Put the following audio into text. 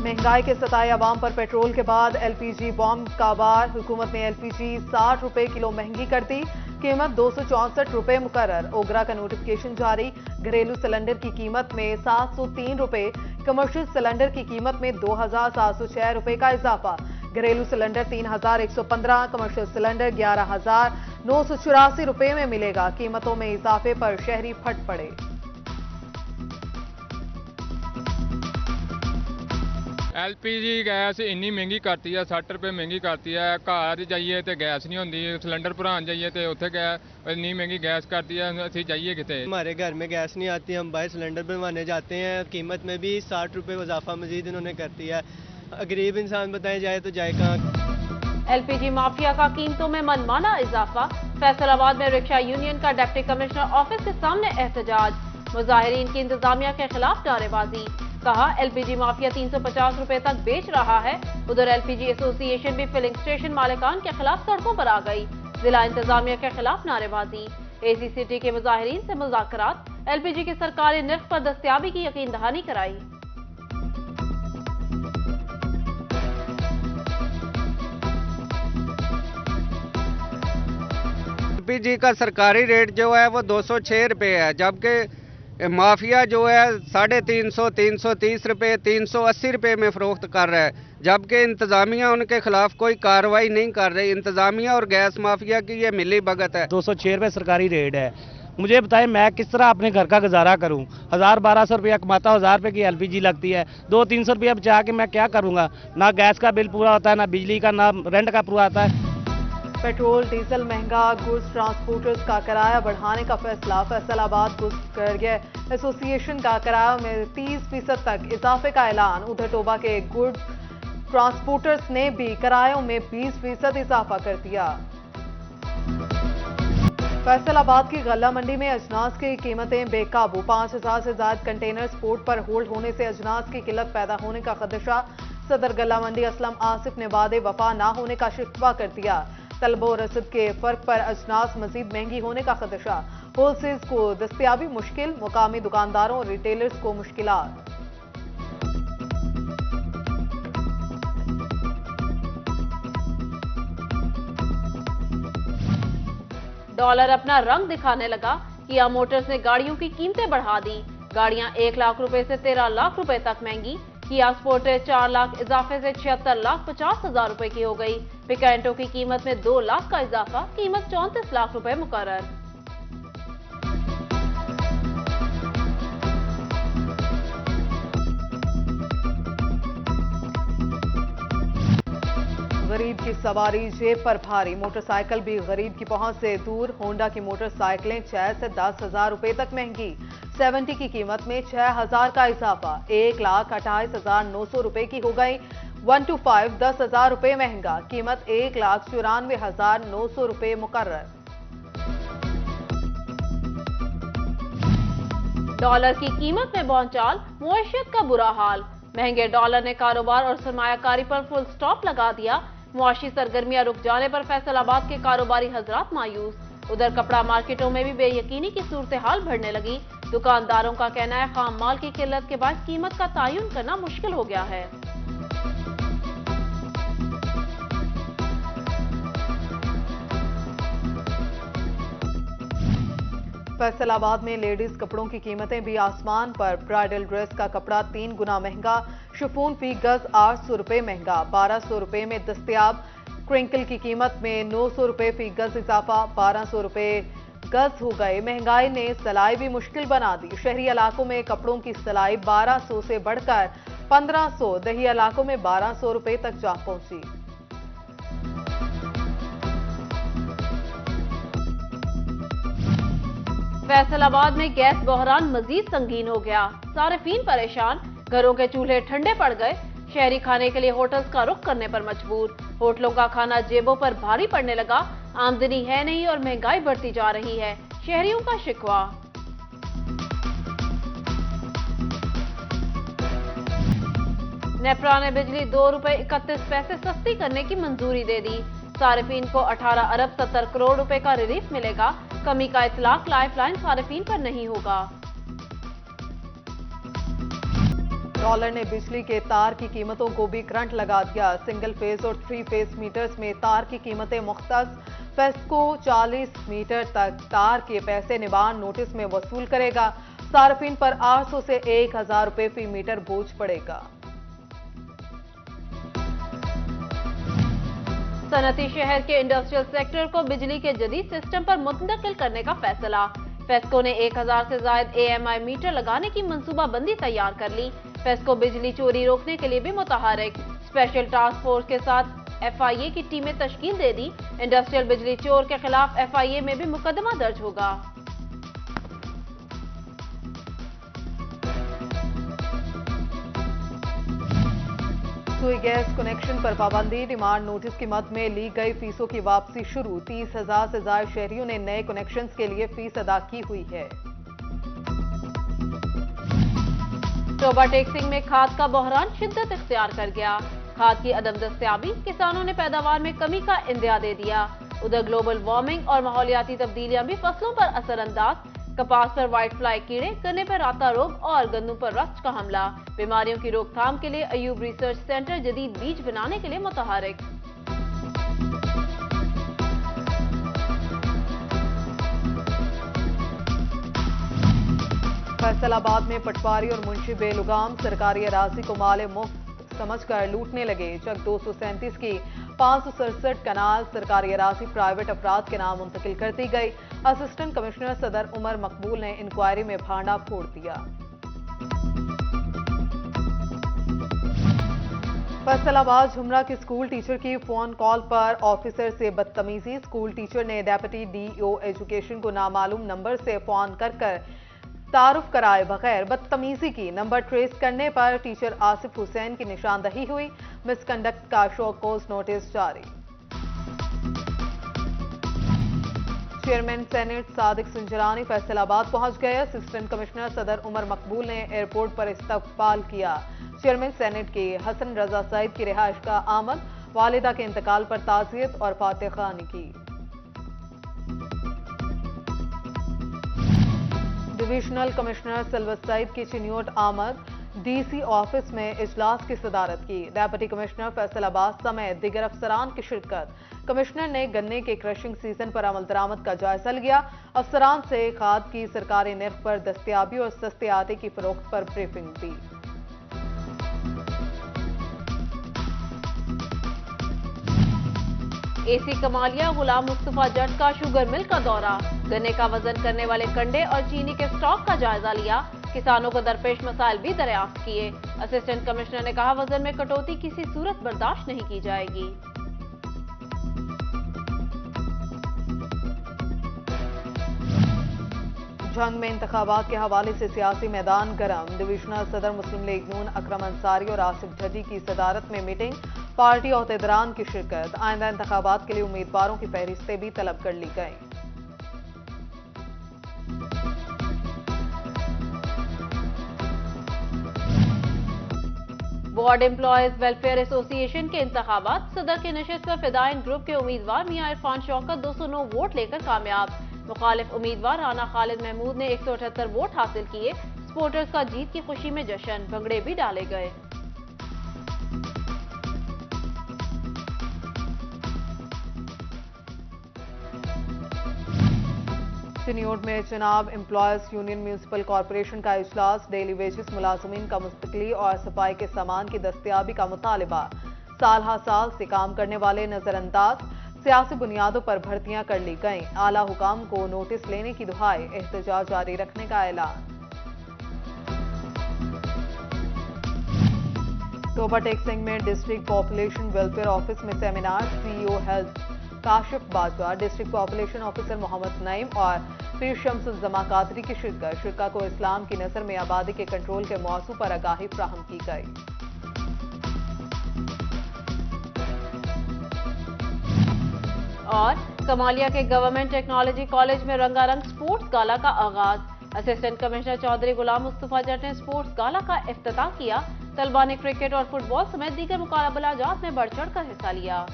महंगाई के सताए अवाम पर पेट्रोल के बाद एलपीजी बॉम्ब का वार। हुकूमत ने एलपीजी 60 रुपए किलो महंगी कर दी। कीमत 264 रुपए मुकर्रर। ओगरा का नोटिफिकेशन जारी। घरेलू सिलेंडर की कीमत में 703 रुपए, कमर्शियल सिलेंडर की कीमत में 2706 रुपए का इजाफा। घरेलू सिलेंडर 3115, कमर्शियल सिलेंडर 11984 रुपए में मिलेगा। कीमतों में इजाफे पर शहरी फट पड़े। एलपीजी गैस इन्नी महंगी करती है, 60 रुपए महंगी करती है। घर जाइए तो गैस नहीं होती, सिलेंडर भरान जाइए तो उत्थे गैस इन्नी महंगी गैस करती है, असी जाइए कितने। हमारे घर में गैस नहीं आती, हम बाहर सिलेंडर बनवाने जाते हैं। कीमत में भी 60 रुपए इजाफा मजीद इन्होंने कर दिया है। गरीब इंसान बताया जाए तो जाए कहाँ। एलपीजी माफिया का कीमतों में मनमाना इजाफा। फैसलाबाद में रिक्शा यूनियन का डिप्टी कमिश्नर ऑफिस के सामने एहतजाज। मुजाहिरीन की इंतजामिया के खिलाफ नारेबाजी। कहा एलपीजी माफिया 350 रुपए तक बेच रहा है। उधर एलपीजी एसोसिएशन भी फिलिंग स्टेशन मालिकान के खिलाफ सड़कों पर आ गई। जिला इंतजामिया के खिलाफ नारेबाजी। एसीसीटी के मुजाहिरीन से मुज़ाकरात। एलपीजी की सरकारी निर्ख पर दस्तयाबी की यकीन दहानी कराई। एलपीजी का सरकारी रेट जो है वो 206 रुपये है, जबकि माफिया जो है 350, 330 रुपये, 380 रुपये में फरोख्त कर रहा है। जबकि इंतजामिया उनके खिलाफ कोई कार्रवाई नहीं कर रही। इंतजामिया और गैस माफिया की ये मिली भगत है। 206 रुपये सरकारी रेट है। मुझे बताएं मैं किस तरह अपने घर का गुजारा करूं। 1000-1200 रुपया कमाता हूं, 1000 रुपये की एलपीजी लगती है। 200-300 रुपया बचा के मैं क्या करूंगा। ना गैस का बिल पूरा होता है, ना बिजली का, ना रेंट का पूरा आता है। पेट्रोल डीजल महंगा। गुड्स ट्रांसपोर्टर्स का किराया बढ़ाने का फैसला। फैसलाबाद गुड्स कैरियर एसोसिएशन का किराया में 30% तक इजाफे का ऐलान। उधर टोबा के गुड्स ट्रांसपोर्टर्स ने भी किरायों में 20% इजाफा कर दिया। फैसलाबाद की गल्ला मंडी में अजनास की कीमतें बेकाबू। 5000 से ज्यादा कंटेनर्स पोर्ट पर होल्ड होने से अजनास की किल्लत पैदा होने का खदशा। सदर गल्ला मंडी असलम आसिफ ने वादे वफा न होने का शिकवा कर दिया। तलब और रसद के फर्क पर अजनास मजीद महंगी होने का खदशा। होलसेल्स को दस्तयाबी मुश्किल, मुकामी दुकानदारों और रिटेलर्स को मुश्किलात। डॉलर अपना रंग दिखाने लगा। किया मोटर्स ने गाड़ियों की कीमतें बढ़ा दी। गाड़ियां 1 लाख रुपए से 13 लाख रुपए तक महंगी। किया स्पोर्टेज 4 लाख इजाफे से 76,50,000 रुपए की हो गई। पिकेंटो की कीमत में 2 लाख का इजाफा। कीमत 34 लाख रुपए मुकर्रर। गरीब की सवारी जेब पर भारी। मोटरसाइकिल भी गरीब की पहुंच से दूर। होंडा की मोटरसाइकिलें 6 से 10,000 रुपए तक महंगी। 70 की कीमत में 6,000 का इजाफा। 1,28,900 रुपए की हो गई। 125 10,000 रुपए महंगा। कीमत 1,94,900 रुपए मुकर्रर। डॉलर की कीमत में भौचाल। मुआशियत का बुरा हाल। महंगे डॉलर ने कारोबार और सरमायाकारी पर फुल स्टॉप लगा दिया। मुआशी सरगर्मियां रुक जाने पर फैसलाबाद के कारोबारी हजरात मायूस। उधर कपड़ा मार्केटों में भी बेयकीनी की सूरत हाल बढ़ने लगी। दुकानदारों का कहना है खाम माल की किल्लत के बाद कीमत का तयन करना मुश्किल हो गया है। फैसलाबाद में लेडीज कपड़ों की कीमतें भी आसमान पर। ब्राइडल ड्रेस का कपड़ा 3 गुना महंगा। शिफॉन फी गज 800 रुपए महंगा। 1200 रुपए में दस्तयाब। क्रिंकल की कीमत में 900 रुपए फी गज इजाफा। 1200 रुपए गज हो गए। महंगाई ने सिलाई भी मुश्किल बना दी। शहरी इलाकों में कपड़ों की सिलाई 1200 से बढ़कर 1500, दही इलाकों में 1200 रुपए तक जा पहुंची। फैसलाबाद में गैस बहरान मजीद संगीन हो गया। सारिफीन परेशान। घरों के चूल्हे ठंडे पड़ गए। शहरी खाने के लिए होटल्स का रुख करने पर मजबूर। होटलों का खाना जेबों पर भारी पड़ने लगा। आमदनी है नहीं और महंगाई बढ़ती जा रही है। शहरियों का शिकवा। नेप्रा ने बिजली 2 रुपए 31 पैसे सस्ती करने की मंजूरी दे दी। सारिफीन को 18 अरब 70 करोड़ रुपए का रिलीफ मिलेगा। कमी का इतलाक लाइफलाइन सारिफीन पर नहीं होगा। कंट्रोलर ने बिजली के तार की कीमतों को भी करंट लगा दिया। सिंगल फेज और 3 फेज मीटर्स में तार की कीमतें मुख्तस। फेस्को 40 मीटर तक तार के पैसे निबान नोटिस में वसूल करेगा। सार्फिन पर 800 से 1000 रुपए फी मीटर बोझ पड़ेगा। सनती शहर के इंडस्ट्रियल सेक्टर को बिजली के जदीद सिस्टम पर मुंतकिल करने का फैसला। फेस्को ने 1000 से ज्यादा AMI मीटर लगाने की मंसूबाबंदी तैयार कर ली। फेस्को बिजली चोरी रोकने के लिए भी मुतहरिक। स्पेशल टास्क फोर्स के साथ FIA की टीमें तश्कील दे दी। इंडस्ट्रियल बिजली चोर के खिलाफ FIA में भी मुकदमा दर्ज होगा। सुई गैस कनेक्शन पर पाबंदी। डिमांड नोटिस की मद में ली गई फीसों की वापसी शुरू। 30,000 से ज्यादा शहरियों ने नए कनेक्शंस के लिए फीस अदा की हुई है। शोबा टेक्सिंग में खाद का बहरान शिद्दत इख्तियार कर गया। खाद की अदम दस्तयाबी किसानों ने पैदावार में कमी का इंदिया दे दिया। उधर ग्लोबल वार्मिंग और माहौलियाती तब्दीलियां भी फसलों पर असरअंदाज। कपास पर व्हाइट फ्लाई कीड़े, गन्ने पर राता रोग और गन्नों पर रस्ट का हमला। बीमारियों की रोकथाम के लिए अयूब रिसर्च सेंटर जदीद बीज बनाने के लिए मुतहरिक। फैसलाबाद में पटवारी और मुंशी बेलुगाम सरकारी अराजी को माले मुफ्त समझकर लूटने लगे। चक 237 की 567 कनाल सरकारी अराजी प्राइवेट अफराद के नाम मुंतकिल कर दी गई। असिस्टेंट कमिश्नर सदर उमर मकबूल ने इंक्वायरी में भांडा फोड़ दिया। फैसलाबाद झुमरा की स्कूल टीचर की फोन कॉल पर ऑफिसर से बदतमीजी। स्कूल टीचर ने डेप्यूटी DO एजुकेशन को नामालूम नंबर से फोन कर तारुफ कराए बगैर बदतमीजी की। नंबर ट्रेस करने पर टीचर आसिफ हुसैन की निशानदही हुई। मिसकंडक्ट का शो कोर्स नोटिस जारी। चेयरमैन सेनेट सादिक सुंजरानी फैसलाबाद पहुंच गए। असिस्टेंट कमिश्नर सदर उमर मकबूल ने एयरपोर्ट पर इस्तकबाल किया। चेयरमैन सेनेट के हसन रजा सईद की रिहाइश का आमद। वालिदा के इंतकाल पर ताज़ियत और फातिहानी की। डिविजनल कमिश्नर सिल्वर सईद की चिन्योट आमद। DC ऑफिस में इजलास की सदारत की। डेप्यूटी कमिश्नर फैसलाबाद समेत दीगर अफसरान की शिरकत। कमिश्नर ने गन्ने के क्रशिंग सीजन पर अमल दरामद का जायजा लिया। अफसरान से खाद की सरकारी निर्ख पर दस्तयाबी और सस्ते आटे की फरोख्त पर ब्रीफिंग दी। AC कमालिया गुलाम मुस्तफा जट का शुगर मिल का दौरा। गन्ने का वजन करने वाले कंडे और चीनी के स्टॉक का जायजा लिया। किसानों को दरपेश मसाइल भी दरियाफ्त किए। असिस्टेंट कमिश्नर ने कहा वजन में कटौती किसी सूरत बर्दाश्त नहीं की जाएगी। जंग में इंतखाबात के हवाले से सियासी मैदान गर्म। डिविजनल सदर मुस्लिम लीग नून अकरम अंसारी और आसिफ झड्डी की सदारत में मीटिंग। पार्टी अहदेदारान की शिरकत। आइंदा इंतखाबात के लिए उम्मीदवारों की फहरिस्तें भी तलब कर ली गईं। वार्ड एम्प्लॉयज वेलफेयर एसोसिएशन के इंतखाबात। सदर के नशिस्त पर फिदाइन ग्रुप के उम्मीदवार मियां इरफान शौकत 209 वोट लेकर कामयाब। मुखालिफ उम्मीदवार राना खालिद महमूद ने 178 वोट हासिल किए। सपोर्टर्स का जीत की खुशी में जश्न, भंगड़े भी डाले गए। चिन्योट में जनाब एम्प्लॉयज यूनियन म्यूनिसिपल कॉरपोरेशन का इजलास। डेली वेजेस मुलाजमीन का मुस्तकली और सफाई के सामान की दस्तयाबी का मुतालिबा। साल हा साल से काम करने वाले नजरअंदाज। सियासी बुनियादों पर भर्तियां कर ली गईं। आला हुकाम को नोटिस लेने की दुहाई। एहतजाज जारी रखने का ऐलान। शोबा टेक्सिंग में डिस्ट्रिक्ट पॉपुलेशन वेलफेयर ऑफिस में seminar. CEO health Kashif Bajwa, district population officer Mohammad Naeem और पीर शम्सुज़्ज़मा कादरी की शिरकत। शिरका को इस्लाम की नजर में आबादी के कंट्रोल के मौजू पर आगाही फ्राहम की गई। और कमालिया के गवर्नमेंट टेक्नोलॉजी कॉलेज में रंगारंग स्पोर्ट्स गाला का आगाज। असिस्टेंट कमिश्नर चौधरी गुलाम मुस्तफा जट ने स्पोर्ट्स गाला का इफ्तिताह किया। तलबा ने क्रिकेट और फुटबॉल समेत दीगर मुकाबला जात में बढ़ चढ़ कर हिस्सा लिया।